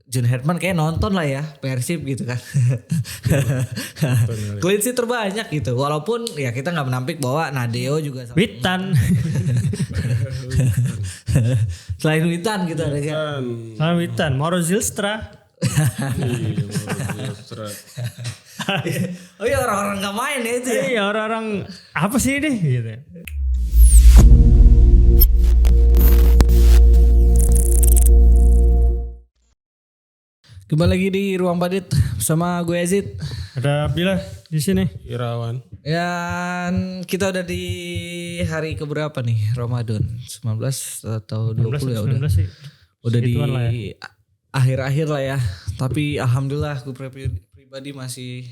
John Herman kayak nonton lah ya Persib gitu kan. Clean sheet terbanyak gitu. Walaupun ya kita nggak menampik bahwa Nadeo juga Witan. selain Witan gitu ada kan. Selain Witan, Mauro Zylstra. Oh iya orang-orang gak main ya itu ya. Iya orang-orang apa sih ini gitu. Kembali lagi di Ruang Padit bersama gue Yazid. Ada Bila di sini. Irawan. Dan kita udah di hari keberapa nih Ramadan? 19 atau 20 ya udah. 19 sih. Udah di Segituan lah ya. akhir-akhir lah ya. Tapi alhamdulillah gue pribadi masih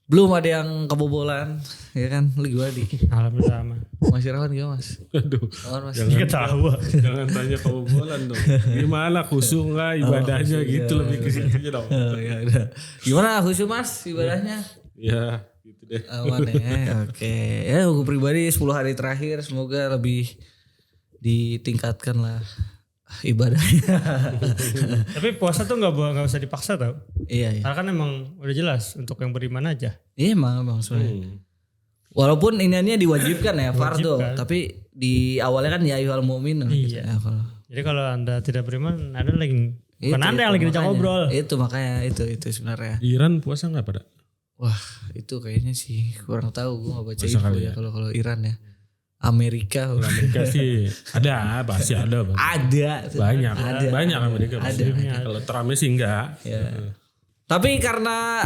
belum ada yang kebobolan, ya kan? Lu gimana di? Alhamdulillah sama. Mas Irawan gimana Mas? Aduh. Irawan Mas. Ketawa. Jangan tanya kebobolan dong. Gimana khusyuk nggak ibadahnya gitu lebih ke situ aja dong. Oh, ya udah. Gimana khusyuk Mas ibadahnya? Ya gitu deh. Aman ya. Oke. Ya gue pribadi 10 hari terakhir semoga lebih ditingkatkan lah ibadahnya. Tapi puasa tuh nggak usah dipaksa tau. Iya. Karena kan emang udah jelas untuk yang beriman aja. Iya emang sebenarnya. Walaupun ini diwajibkan ya fardu, tapi di awalnya kan ya ayyuhal mu'minun. Iya. Gitu, ya, kalau. Jadi kalau Anda tidak beriman, Anda lagi bukan Anda yang lagi diajak makanya. ngobrol. Itu makanya itu sebenarnya. Iran puasa nggak pada? Wah itu kayaknya sih kurang tahu, gue nggak baca Puasa info kali ya ya. kalau Iran ya. Amerika Sih ada pasti ada Bang. ada Banyak Amerika pasti. Kalau Trumpnya sih enggak. Ya. Tapi karena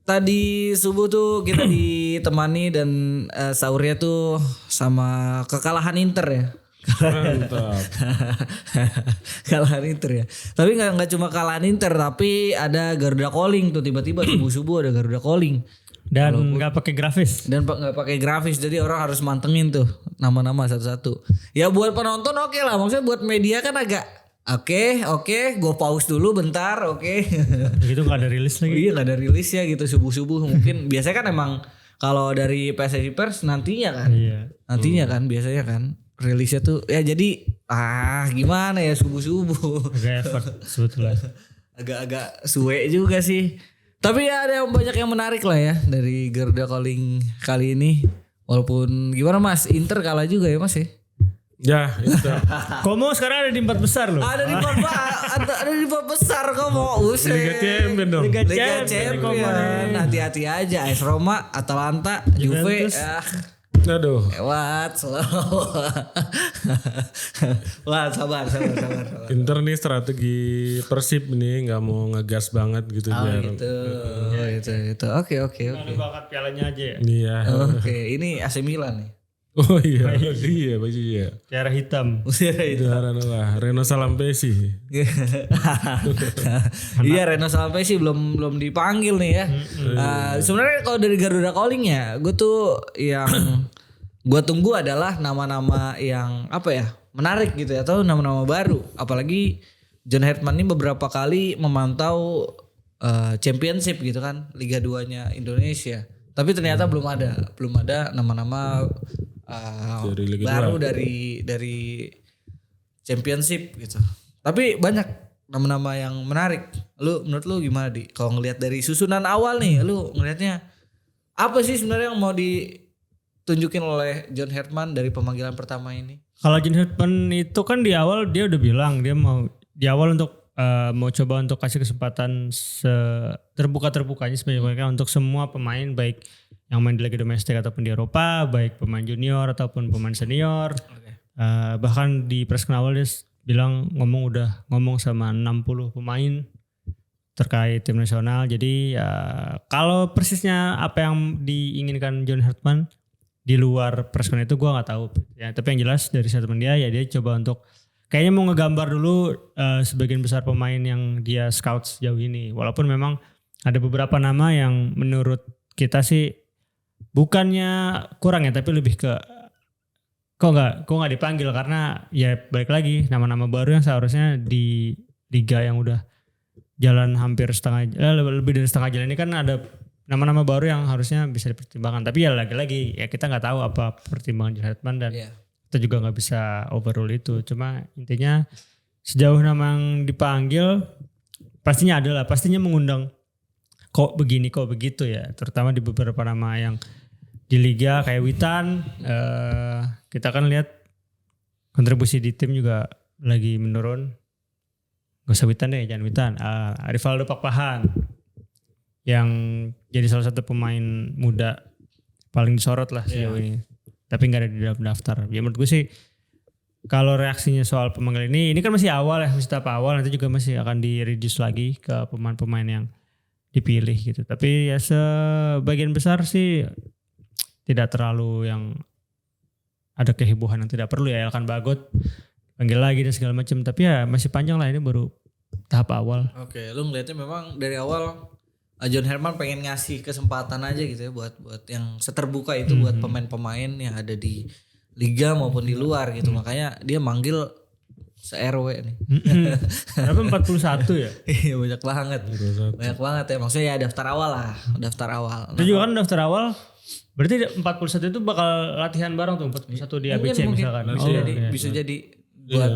tadi subuh tuh kita ditemani dan sahurnya tuh sama kekalahan Inter ya. Mantap. Kalahan Inter ya. Tapi nggak cuma kalahan Inter, tapi ada Garuda Calling tuh tiba-tiba subuh ada Garuda Calling. Dan nggak pakai grafis. Dan nggak pakai grafis, jadi orang harus mantengin tuh nama-nama satu-satu. Ya buat penonton oke lah, maksudnya buat media kan agak oke, gue pause dulu bentar, oke. Begitu nggak ada rilis lagi. Iya nggak ada rilis ya gitu subuh-subuh mungkin. Biasanya kan emang kalau dari PSSI Pers nantinya kan, nantinya kan biasanya kan rilisnya tuh ya jadi gimana ya subuh-subuh. Agak effort sebetulnya. Agak suwe juga sih. Tapi ya ada yang banyak yang menarik lah ya dari Garuda Calling kali ini. Walaupun gimana Mas, Inter kalah juga ya Mas ya. Ya itu. Como sekarang ada di 4 besar loh. Ada di 4 besar Como. Liga Champions dong. Liga Liga Champions. Champions. Hati-hati aja AS Roma, Atalanta, Juve. Aduh. Lewat slow. Wah sabar. Inter nih strategi Persib nih nggak mau ngegas banget gitu biar. Gitu. Oke. Ada bakat pialanya aja ya. Iya. Oke, ini AC Milan nih. Oh iya baju iya. Tiara hitam. Juara lah Reno Salampesi. Iya Reno Salampesi belum dipanggil nih ya. Sebenarnya kalau dari Garuda Calling ya, gue tuh yang gue tunggu adalah nama-nama yang apa ya menarik gitu ya, atau nama-nama baru. Apalagi John Herman ini beberapa kali memantau championship gitu kan, Liga 2-nya Indonesia. Tapi ternyata belum ada nama-nama Dari Liga baru dari championship gitu. Tapi banyak nama-nama yang menarik. Menurut lu gimana di? Kalau ngelihat dari susunan awal nih, lu ngelihatnya apa sih sebenarnya yang mau ditunjukin oleh John Herman dari pemanggilan pertama ini? Kalau John Herman itu kan di awal dia udah bilang dia mau di awal untuk mau coba untuk kasih kesempatan terbuka-terbukanya sebanyak-banyaknya untuk semua pemain baik yang main di Liga Domestik ataupun di Eropa, baik pemain junior ataupun pemain senior. Bahkan di press awal dia bilang ngomong sama 60 pemain terkait tim nasional. Jadi kalau persisnya apa yang diinginkan John Herman di luar press itu gue nggak tahu. Ya, tapi yang jelas dari statement dia coba untuk kayaknya mau ngegambar dulu sebagian besar pemain yang dia scout sejauh ini. Walaupun memang ada beberapa nama yang menurut kita sih bukannya kurang ya, tapi lebih ke kok nggak dipanggil karena ya balik lagi nama-nama baru yang seharusnya di liga yang udah jalan hampir lebih dari setengah jalan ini kan ada nama-nama baru yang harusnya bisa dipertimbangkan. Tapi ya lagi-lagi ya kita nggak tahu apa pertimbangan John Herman dan kita juga nggak bisa overrule itu. Cuma intinya sejauh nama yang dipanggil pastinya ada lah, pastinya mengundang kok begini kok begitu ya, terutama di beberapa nama yang di liga kayak Witan. Kita kan lihat kontribusi di tim juga lagi menurun. Gak usah Witan deh, jangan Witan. Rivaldo Pakpahan yang jadi salah satu pemain muda paling disorot lah sejauh ini. Tapi gak ada di dalam daftar. Ya menurut gue sih kalau reaksinya soal pemanggilan ini kan masih awal ya, masih tahap awal, nanti juga masih akan di-reduce lagi ke pemain-pemain yang dipilih gitu. Tapi ya sebagian besar sih tidak terlalu yang ada kehebohan yang tidak perlu ya. Elkan Bagot panggil lagi dan segala macam. Tapi ya masih panjang lah, ini baru tahap awal. Oke, lu ngeliatnya memang dari awal John Herman pengen ngasih kesempatan aja gitu ya buat yang seterbuka itu buat pemain-pemain yang ada di liga maupun di luar gitu. Makanya dia manggil se-RW nih. Berapa 41 ya? Iya banyak banget. Banyak banget ya. Maksudnya ya daftar awal lah. Daftar awal. Itu juga kan daftar awal. Berarti 41 itu bakal latihan bareng tuh 41 di ABC misalkan. Bisa jadi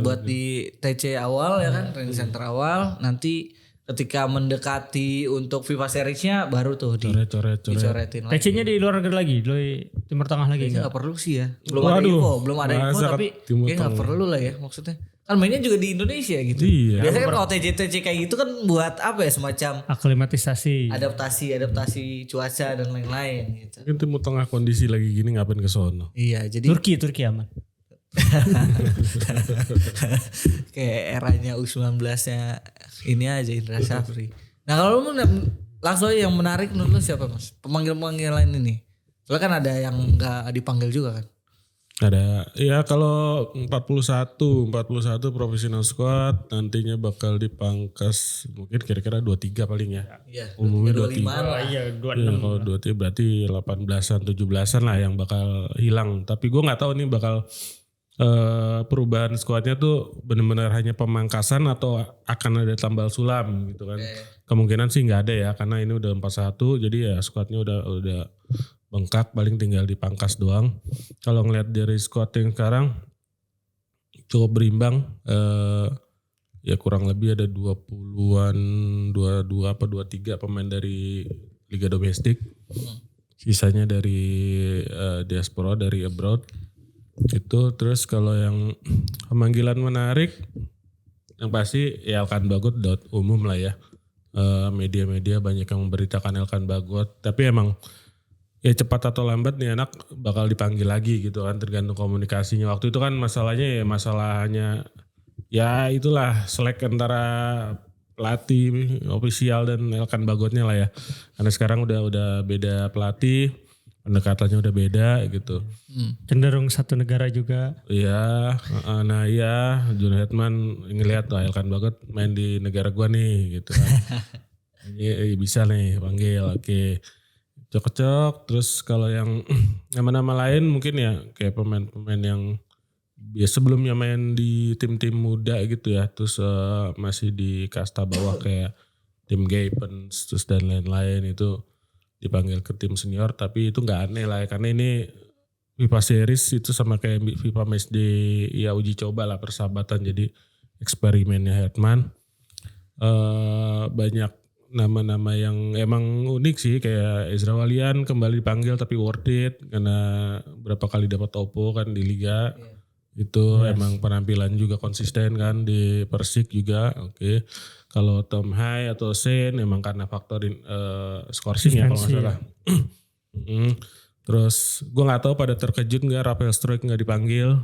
buat di TC awal ya kan, training center awal. Nanti ketika mendekati untuk FIFA Series-nya baru tuh dicoretin lagi. TC-nya di luar negeri lagi, di Timur Tengah lagi Kayaknya nggak perlu sih ya. Belum ada info tapi kayaknya nggak perlu lah ya maksudnya. Kan mainnya juga di Indonesia gitu. Iya. Biasanya kan kalau TC kayak gitu kan buat apa ya, semacam aklimatisasi, adaptasi cuaca dan lain-lain gitu. Mungkin Timur Tengah kondisi lagi gini ngapain ke sono. Iya, jadi Turki aman. kayak eranya U19-nya ini aja Indra Syafri. Nah kalau lu langsung aja yang menarik menurut lu siapa Mas? Pemanggilan ini. Soalnya kan ada yang nggak dipanggil juga kan. Ada, ya kalau 41 professional squad nantinya bakal dipangkas mungkin kira-kira 23 paling ya. Iya. Umumnya 25 lah. Iya, 26. Ya, kalau 23 berarti 18-an 17-an lah yang bakal hilang. Tapi gue nggak tahu nih bakal perubahan skuadnya tuh benar-benar hanya pemangkasan atau akan ada tambal sulam gitu kan. Kemungkinan sih nggak ada ya karena ini udah 41 jadi ya skuadnya udah bengkak, paling tinggal dipangkas doang. Kalau ngeliat dari squad yang sekarang cukup berimbang, ya kurang lebih ada 20-an, 22 apa 23 pemain dari liga domestik. Sisanya dari diaspora, dari abroad. Itu terus kalau yang pemanggilan menarik yang pasti ya Elkan Bagot umum lah ya. Media-media banyak yang memberitakan Elkan Bagot, tapi emang ya cepat atau lambat nih anak bakal dipanggil lagi gitu kan, tergantung komunikasinya. Waktu itu kan masalahnya ya itulah selek antara pelatih ofisial dan Elkan Bagotnya lah ya. Karena sekarang udah beda pelatih, pendekatannya udah beda gitu. Cenderung satu negara juga. Iya, nah iya John Hetman ngelihat Elkan Bagot main di negara gua nih gitu kan. Ini bisa nih panggil, oke. Cocok. Terus kalau yang nama-nama lain mungkin ya kayak pemain-pemain yang biasa sebelumnya main di tim-tim muda gitu ya, terus masih di kasta bawah kayak tim Gapens terus dan lain-lain itu dipanggil ke tim senior, tapi itu nggak aneh lah ya, karena ini FIFA Series itu sama kayak FIFA Matchday ya, uji coba lah persahabatan, jadi eksperimennya Hetman. Banyak nama-nama yang emang unik sih kayak Ezra Walian kembali dipanggil tapi worth it karena berapa kali dapat Oppo kan di liga. Itu emang penampilan juga konsisten kan di Persik juga. Oke. Kalau Tom Hai atau Sen emang karena faktor scoring ya kalau nggak salah. Terus gue nggak tahu pada terkejut nggak Rafael Struijk nggak dipanggil.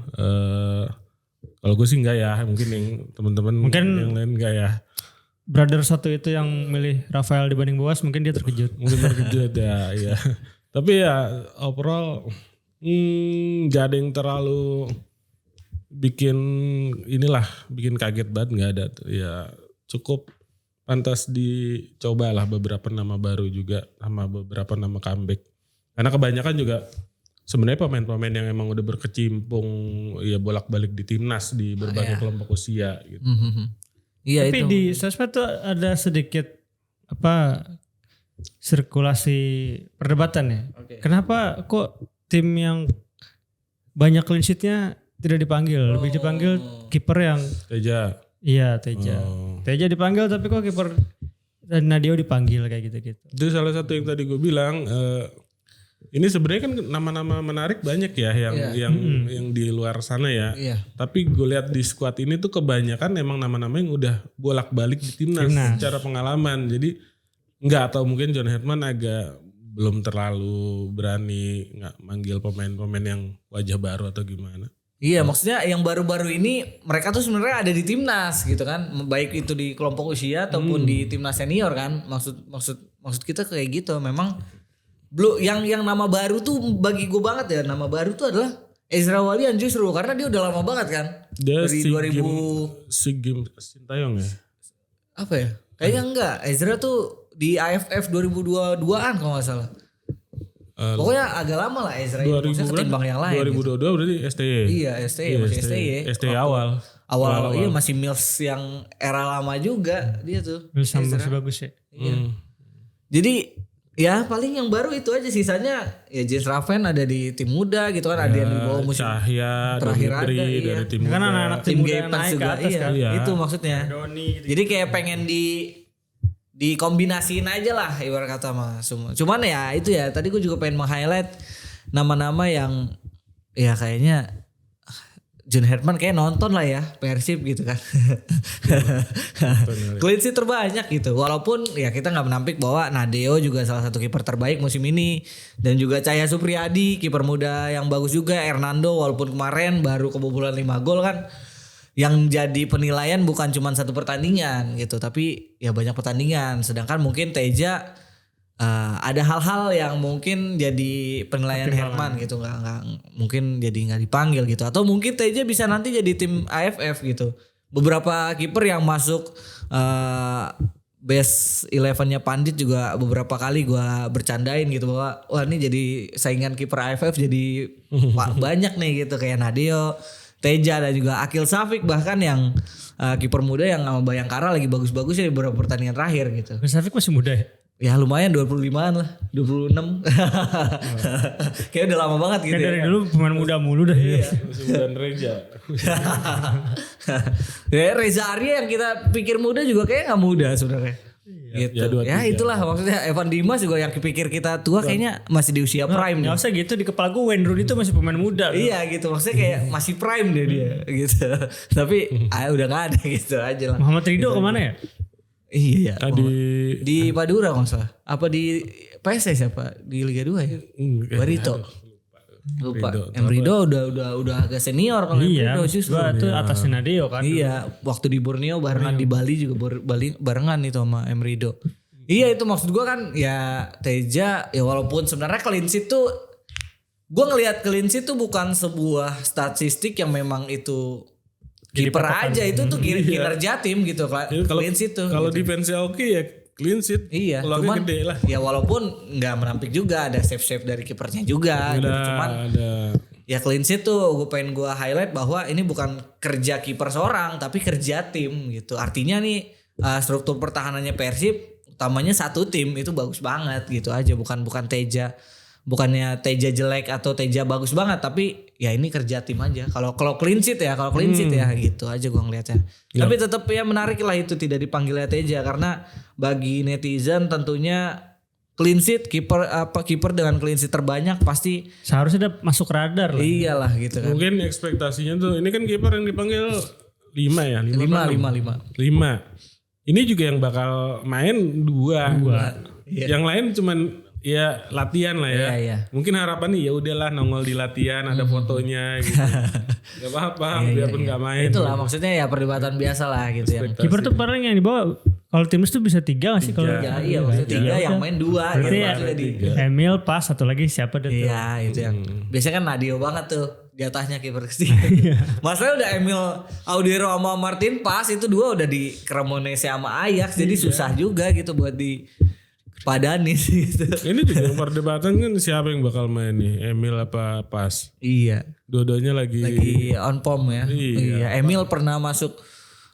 Kalau gue sih nggak ya, mungkin yang teman-teman yang lain nggak ya. Brother satu itu yang milih Rafael dibanding Boas, mungkin dia terkejut. Mungkin terkejut ya, iya. Tapi ya overall gak ada yang terlalu bikin kaget banget, nggak ada tuh. Ya cukup pantas dicoba lah beberapa nama baru juga sama beberapa nama comeback. Karena kebanyakan juga sebenarnya pemain-pemain yang emang udah berkecimpung ya bolak-balik di timnas di berbagai kelompok usia gitu. Iya, tapi itu. di sosmed tuh ada sedikit sirkulasi perdebatan ya. Kenapa kok tim yang banyak clean sheet-nya tidak dipanggil? Lebih dipanggil kiper yang Teja. Iya, Teja. Teja dipanggil tapi kok kiper Nadio dipanggil kayak gitu-gitu. Itu salah satu yang tadi gue bilang. Ini sebenarnya kan nama-nama menarik banyak ya yang di luar sana ya. Iya. Tapi gue lihat di squad ini tuh kebanyakan emang nama-nama yang udah bolak-balik di timnas secara pengalaman. Jadi atau mungkin John Hetman agak belum terlalu berani manggil pemain-pemain yang wajah baru atau gimana. Iya, maksudnya yang baru-baru ini mereka tuh sebenarnya ada di timnas gitu kan, baik itu di kelompok usia ataupun di timnas senior kan. Maksud kita kayak gitu. Memang yang nama baru tuh bagi gue banget ya, nama baru tuh adalah Ezra Walian justru karena dia udah lama banget kan. Dia dari 2000 Sigim Sintayong ya. Apa ya? Kayaknya enggak. Ezra tuh di AFF 2022-an kalau nggak salah. Pokoknya agak lama lah Ezra itu. Maksudnya ketimbang yang lain. 2022 gitu. berarti STY. Iya STY masih STY. STY awal. Awal iya masih Mills yang era lama juga dia tuh. Mills masih bagus ya. Iya. Jadi ya paling yang baru itu aja, sisanya ya James Raven ada di tim muda gitu kan, ada yang di bawah musim Cahya, terakhir ada dari tim Kan muda. anak-anak tim tim muda Gapers naik ke juga atas iya. kan. Iya. Itu maksudnya. Doni gitu. Jadi kayak pengen dikombinasiin aja lah ibarat kata mah semua. Cuman ya itu ya tadi gue juga pengen meng-highlight nama-nama yang ya kayaknya John Hetman kayak nonton lah ya Persib gitu kan. Clean sheet terbanyak gitu. Walaupun ya kita nggak menampik bahwa Nadeo juga salah satu kiper terbaik musim ini, dan juga Cahya Supriyadi kiper muda yang bagus juga. Hernando walaupun kemarin baru kebobolan 5 gol kan, yang jadi penilaian bukan cuma satu pertandingan gitu, tapi ya banyak pertandingan. Sedangkan mungkin Teja ada hal-hal yang mungkin jadi penilaian Herman gitu, nggak mungkin jadi nggak dipanggil gitu, atau mungkin Teja bisa nanti jadi tim AFF gitu. Beberapa kiper yang masuk best 11-nya Pandit juga beberapa kali gue bercandain gitu bahwa wah ini jadi saingan kiper AFF jadi banyak nih gitu, kayak Nadeo, Teja dan juga Akil Safik bahkan yang kiper muda yang sama Bayangkara lagi bagus-bagusnya di beberapa pertandingan terakhir gitu. Safik masih muda ya? Ya lumayan 25-an lah, 26. Kayak udah lama banget gitu. Kayak dari dulu pemain muda mulu dah ya. Dan Reja. Ya Reza Arya yang kita pikir muda juga kayak nggak muda sebenarnya. Gitu. Ya itulah maksudnya Evan Dimas juga yang pikir kita tua kayaknya masih di usia prime. Nggak usah gitu, di kepala gue Wayne Rooney itu masih pemain muda. Iya gitu, maksudnya kayak masih prime dia gitu. Tapi udah nggak ada gitu aja lah. Muhammad Ridho kemana ya? Iya. Di Madura kalau salah. Apa di PSS apa di Liga 2 ya? Barito. Lupa. Ridho udah agak senior kalau Ridho justru. Gua tuh atasnya Nadeo kan. Iya, waktu di Borneo barengan di Bali juga barengan itu sama Ridho. Iya itu maksud gua kan ya Teja ya walaupun sebenarnya clean sheet tuh gua ngelihat clean sheet tuh bukan sebuah statistik yang memang itu kiper aja, itu tuh kinerja tim gitu clean sheet tuh. Kalau gitu. defense-nya oke ya clean sheet. Iya, Peluangnya cuman gede lah. ya walaupun nggak menampik juga ada save dari kipernya juga. Gitu. Cuman ya clean sheet tuh gue pengen gue highlight bahwa ini bukan kerja kiper seorang tapi kerja tim gitu. Artinya nih struktur pertahanannya Persib utamanya satu tim itu bagus banget gitu aja, bukan Teja. Bukannya Teja jelek atau Teja bagus banget, tapi ya ini kerja tim aja. Kalau clean sheet ya, gitu aja gue ngeliatnya. Yep. Tapi tetap ya menarik lah itu tidak dipanggilnya Teja karena bagi netizen tentunya clean sheet kiper dengan clean sheet terbanyak pasti seharusnya udah masuk radar lah. Iyalah gitu kan. Mungkin ekspektasinya tuh ini kan kiper yang dipanggil 5 ya, 5. Ini juga yang bakal main 2. Yang lain cuman ya latihan lah ya. Iya. Mungkin harapan nih ya udahlah nongol di latihan ada fotonya gitu. Gak apa-apa biarpun gak main. Itulah maksudnya ya perdebatan biasa lah gitu ya. Kiper tuh paling yang dibawa kalau timnas tuh bisa 3 gak sih kalau? Iya maksudnya 3 yang main 2 gitu. Emil pas satu lagi siapa deh? Iya itu yang biasanya kan Nadeo banget tuh jatahnya kiper ketiga. Masalahnya udah Emil Audero sama Martin pas itu 2 udah di Cremonese sama Ajax jadi susah juga gitu buat di padani sih gitu. Ini juga perdebatan kan siapa yang bakal main nih, Emil apa Pas? Iya. Dua-duanya lagi on form ya. Iya. Emil pernah masuk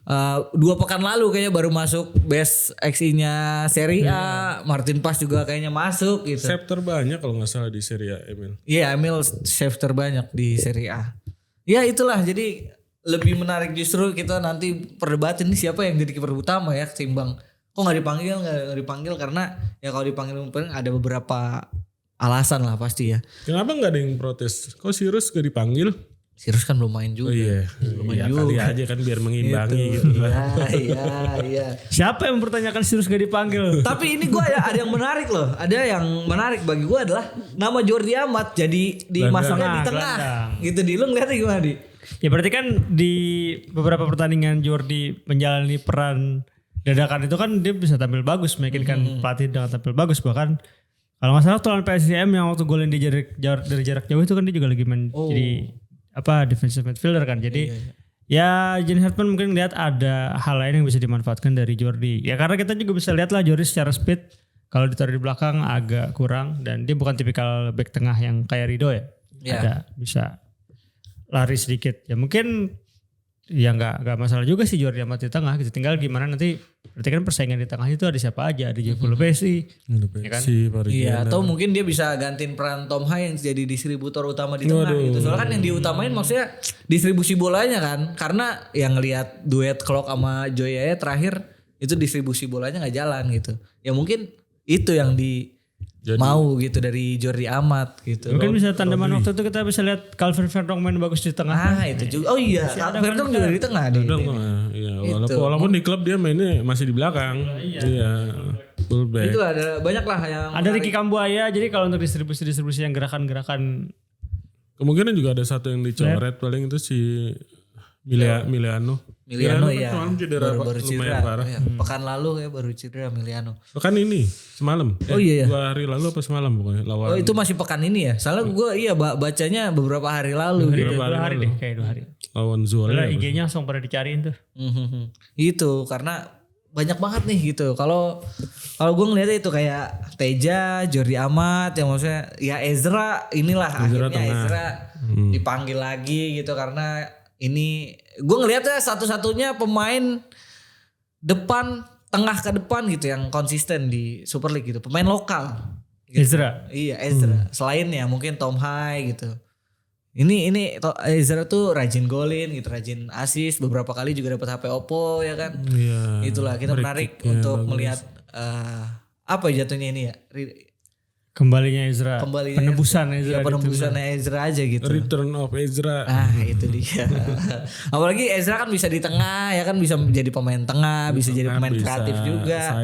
2 pekan lalu kayaknya baru masuk best XI-nya Serie A. Martin Pas juga kayaknya masuk gitu. save terbanyak kalau nggak salah di Serie A Emil. Iya Emil save terbanyak di Serie A. Ya itulah jadi lebih menarik justru kita nanti perdebatin nih siapa yang jadi kiper utama ya ketimbang kok nggak dipanggil karena ya kalau dipanggil ada beberapa alasan lah pasti ya. Kenapa nggak ada yang protes? Kok Sirus gak dipanggil? Sirus kan belum main juga. Oh iya, main kali juga. aja kan biar mengimbangi gitu lah. Iya. Siapa yang mempertanyakan Sirus gak dipanggil? Tapi ini gue ada yang menarik loh. Ada yang menarik bagi gue adalah nama Jordi Amat jadi dimasukkan di tengah. Gitu di lu ngeliatnya gimana di? Ya berarti kan di beberapa pertandingan Jordi menjalani peran dadakan itu kan dia bisa tampil bagus, meyakinkan pelatih dengan tampil bagus. Bahkan kalau nggak salah lawan PSIM yang waktu golin di dari jarak jauh itu kan dia juga lagi main jadi defensive midfielder kan. Jadi ya Jenny Hartman mungkin lihat ada hal lain yang bisa dimanfaatkan dari Jordi. Ya karena kita juga bisa lihat lah Jordi secara speed kalau ditaruh di belakang agak kurang dan dia bukan tipikal back tengah yang kayak Rido ya. Ada bisa lari sedikit. Ya mungkin ya nggak masalah juga sih Jordi Amat di tengah gitu. Tinggal gimana nanti berarti kan persaingan di tengah itu ada siapa aja, ada Jeffrey Lopesi. Ya kan? Iya, atau mungkin dia bisa gantiin peran Tom Hai yang jadi distributor utama di tengah gitu. Soalnya kan yang diutamain maksudnya distribusi bolanya kan. Karena yang ngelihat duet Klok sama Joyaya terakhir itu distribusi bolanya nggak jalan gitu. Ya mungkin itu yang mau gitu dari Jordi Amat gitu. Mungkin bisa tandeman waktu itu kita bisa lihat Calvin Vertonghen main bagus di tengah. Itu juga. Oh iya, Vertonghen juga di tengah Iya, walaupun di klub dia mainnya masih di belakang. Iya. Fullback. Itu ada banyak lah yang ada Ricky Kambuaya. Jadi kalau untuk distribusi yang gerakan-gerakan kemungkinan juga ada satu yang dicoret paling itu si Miliano ya baru cedera ya. Pekan lalu ya baru cedera Miliano. Pekan ini semalam. Oh iya. 2 hari lalu apa semalam pokoknya lawan. Oh itu masih pekan ini ya. Soalnya gue bacanya beberapa hari lalu. 2 hari deh kayak 2 hari. Lawan Zuala. IG-nya langsung pada dicariin tuh. Itu karena banyak banget nih gitu. Kalau gue ngeliatnya itu kayak Teja, Jordi Amat yang maksudnya ya Ezra inilah akhirnya Ezra dipanggil lagi gitu karena ini gue ngelihatnya satu-satunya pemain tengah ke depan gitu yang konsisten di Super League gitu, pemain lokal gitu. Ezra. Iya Ezra. Selainnya mungkin Tom Hai gitu. Ini Ezra tuh rajin golin gitu, rajin assist, beberapa kali juga dapat HP Oppo ya kan. Iya. Itulah kita menarik untuk melihat apa jatuhnya ini ya. Kembalinya Ezra. Penebusan Ezra. Ya, penebusannya Ezra aja gitu. Return of Ezra. Itu dia. Apalagi Ezra kan bisa di tengah ya kan, bisa menjadi pemain tengah, bisa jadi pemain kreatif juga.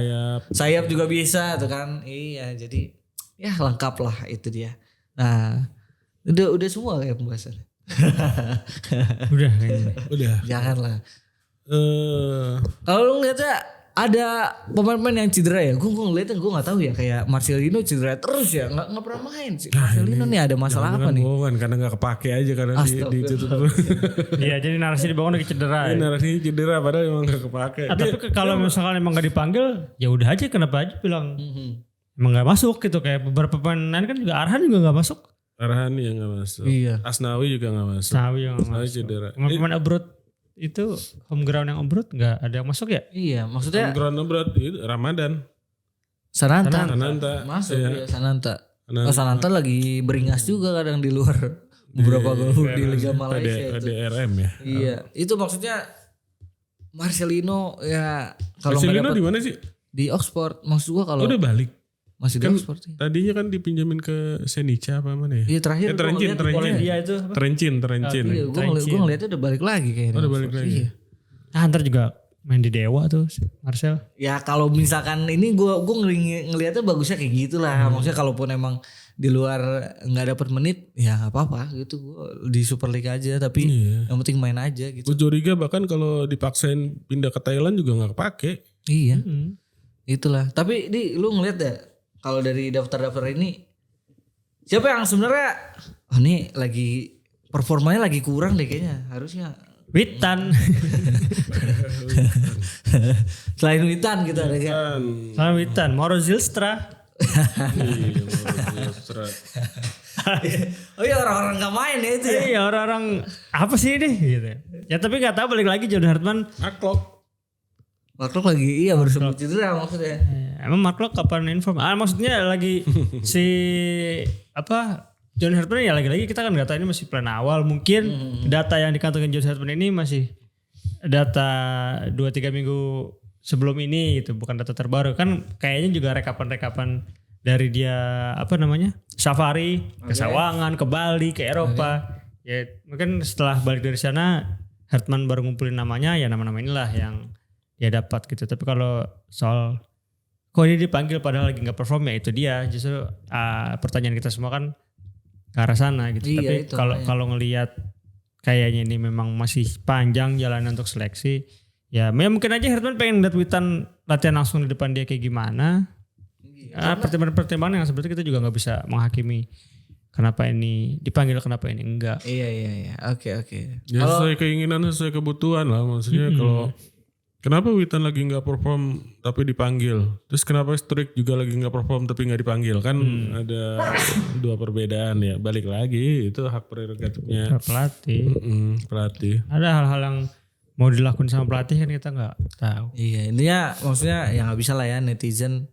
Sayap juga bisa tuh kan. Iya, jadi ya lengkap lah itu dia. Nah, udah semua kayak pembahasannya. Udah kayaknya. Udah. Janganlah. Kalau lu ngeliatnya ada pemain-pemain yang cedera ya, gue ngeliatnya gue nggak tahu ya, kayak Marcelino cedera terus ya, nggak pernah main sih. Marcelino nih ada masalah apa nih? Bohongan karena nggak kepake aja karena ditutup. Iya, jadi narasi dibangun lagi cedera. Narasi cedera padahal emang nggak kepake. Tapi kalau misalkan emang nggak dipanggil, ya udah aja, kenapa aja bilang emang nggak masuk gitu. Kayak beberapa pemain kan juga Arhan juga nggak masuk. Arhan ya nggak masuk. Iya. Asnawi juga nggak masuk. Asnawi cedera. Pemain abroad itu home ground yang abroad nggak ada yang masuk ya? Iya, maksudnya home ground abroad itu Ramadan. Sananta. Masuk ya Sananta. Sananta lagi beringas juga kadang di luar beberapa gol di Liga Malaysia itu. DRM ya. Iya, itu maksudnya Marcelino ya kalau Marcelino di mana sih? Di Oxford. Maksud gua kalau udah balik. Masih kan di Oxford. Tadinya kan dipinjamin ke Senica apa mana ya? Iya terakhir Trencin. Iya, gue ngeliatnya udah balik lagi kayaknya. Udah balik lagi. Iya. Nah, ntar juga main di Dewa tuh Marcel. Ya kalau misalkan ini gue ngeliatnya bagusnya kayak gitulah. Maksudnya kalaupun emang di luar nggak dapat menit ya nggak apa-apa gitu. Gua di Super League aja tapi yang penting main aja gitu. Gue curiga bahkan kalau dipaksain pindah ke Thailand juga nggak kepake. Iya. Itulah. Tapi lu ngeliat deh. Kalau dari daftar-daftar ini siapa yang sebenarnya ini lagi performanya lagi kurang deh kayaknya, harusnya Witan. Selain Witan gitu ada kan. Selain Witan, Mauro Zylstra. Oh iya, orang-orang gak main ya itu ya. Iya, orang-orang apa sih ini gitu. Ya tapi gak tahu, balik lagi Jordan Hartman. Mark Locke lagi baru sembuh cedera maksudnya. Emang Mark Locke kapan inform? Maksudnya lagi si John Hartman ya, lagi-lagi kita kan nggak tahu, ini masih plan awal. Mungkin data yang dikantongin John Hartman ini masih data 2-3 minggu sebelum ini gitu, bukan data terbaru. Kan kayaknya juga rekapan-rekapan dari dia safari ke Sawangan, ke Bali, ke Eropa. Ya mungkin setelah balik dari sana Hartman baru ngumpulin namanya, ya nama-nama inilah yang dia dapat gitu. Tapi kalau soal kok dia dipanggil padahal lagi nggak perform, ya itu dia justru pertanyaan kita semua kan ke arah sana gitu. Iya, Tapi kalau ngelihat kayaknya ini memang masih panjang jalan untuk seleksi, ya mungkin aja Hartman pengen lihat Witan latihan langsung di depan dia kayak gimana. Pertimbangan yang sebenarnya kita juga nggak bisa menghakimi kenapa ini dipanggil, kenapa ini enggak. Iya. Oke. Ya sesuai keinginan, sesuai kebutuhan lah. Maksudnya kalau kenapa Witan lagi nggak perform tapi dipanggil, terus kenapa Struijk juga lagi nggak perform tapi nggak dipanggil, kan ada dua perbedaan ya. Balik lagi itu hak prerogatifnya pelatih. Ada hal-hal yang mau dilakukan sama pelatih kan kita nggak tahu. Iya, intinya maksudnya ya nggak bisa lah ya netizen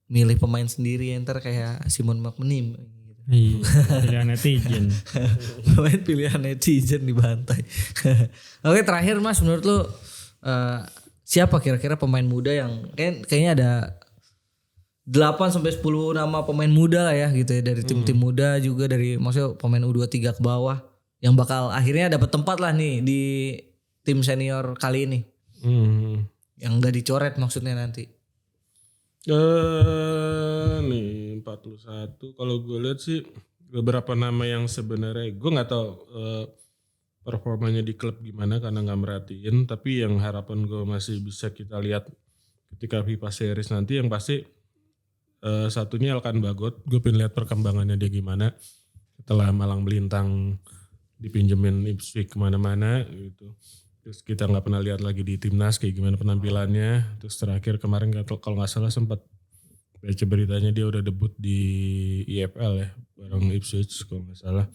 milih pemain sendiri, ntar kayak Simon McManamy. Iya, pilihan netizen. Pilihan netizen dibantai. Oke, terakhir Mas, menurut lu siapa kira-kira pemain muda yang kayaknya ada 8 sampai 10 nama pemain muda lah ya gitu ya, dari tim-tim muda juga, dari maksudnya pemain U23 ke bawah yang bakal akhirnya dapat tempat lah nih di tim senior kali ini. Yang enggak dicoret maksudnya nanti. Nih 41 kalau gue lihat sih beberapa nama yang sebenarnya gue nggak tahu performanya di klub gimana karena nggak merhatiin, tapi yang harapan gue masih bisa kita lihat ketika FIFA Series nanti yang pasti satunya Elkan Bagot. Gue pengen lihat perkembangannya dia gimana setelah malang melintang dipinjemin Ipswich kemana-mana gitu. Terus kita nggak pernah lihat lagi di timnas kayak gimana penampilannya. Terus terakhir kemarin kalau nggak salah sempat baca beritanya dia udah debut di IFL ya bareng Ipswich kalau nggak salah.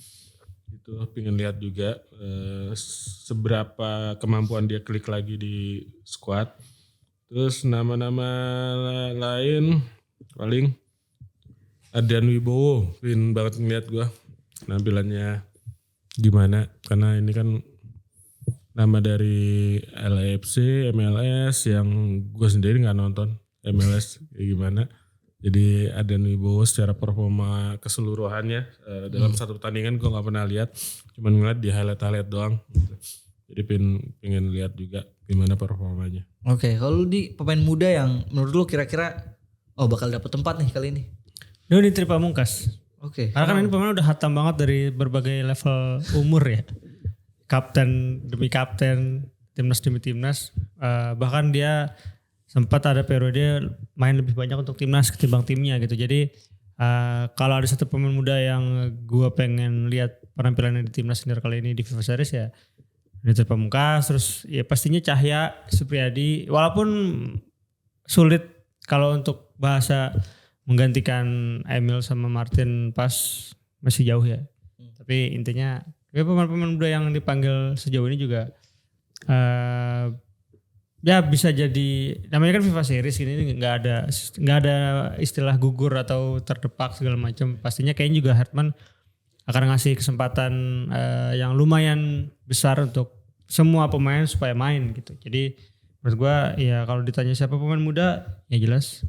Itu pengen lihat juga seberapa kemampuan dia klik lagi di squad. Terus nama-nama lain paling Adrian Wibowo, pengen banget ngeliat gue penampilannya gimana, karena ini kan nama dari LAFC, MLS yang gue sendiri nggak nonton MLS kayak gimana. Jadi Adrian Wibowo secara performa keseluruhannya dalam satu pertandingan gue nggak pernah lihat, cuman ngeliat di highlight doang. Gitu. Jadi pengen lihat juga gimana performanya. Oke, kalau di pemain muda yang menurut lu kira-kira bakal dapet tempat nih kali ini? Doni Tripamungkas. Oke. Karena kan ini pemain udah hatam banget dari berbagai level umur ya. Kapten demi kapten, timnas demi timnas. Bahkan dia sempat ada periode main lebih banyak untuk timnas ketimbang timnya gitu. Jadi kalau ada satu pemain muda yang gue pengen lihat penampilannya di timnas senior kali ini di FIFA Series ya Doni Pamungkas. Terus ya pastinya Cahya Supriyadi. Walaupun sulit kalau untuk bahasa menggantikan Emil sama Martin pas masih jauh ya. Tapi intinya ya pemain-pemain muda yang dipanggil sejauh ini juga ya bisa jadi, namanya kan FIFA Series ini nggak ada istilah gugur atau terdepak segala macam. Pastinya kayaknya juga Hartman akan ngasih kesempatan yang lumayan besar untuk semua pemain supaya main gitu. Jadi menurut gue ya kalau ditanya siapa pemain muda ya jelas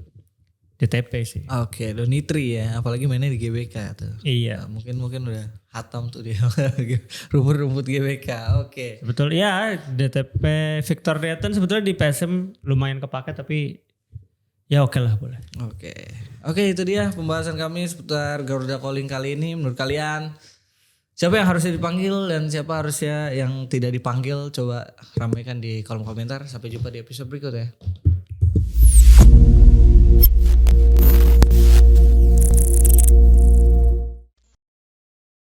DTP sih. Oke, Donitri ya, apalagi mainnya di GBK tuh. Iya. Nah, mungkin udah hatam tuh dia rumput GBK. Oke. Betul ya, DTP Victor Dayton sebetulnya di PSM lumayan kepake tapi ya oke lah boleh. Oke, itu dia pembahasan kami seputar Garuda Calling kali ini. Menurut kalian siapa yang harusnya dipanggil dan siapa harusnya yang tidak dipanggil? Coba ramaikan di kolom komentar. Sampai jumpa di episode berikut ya.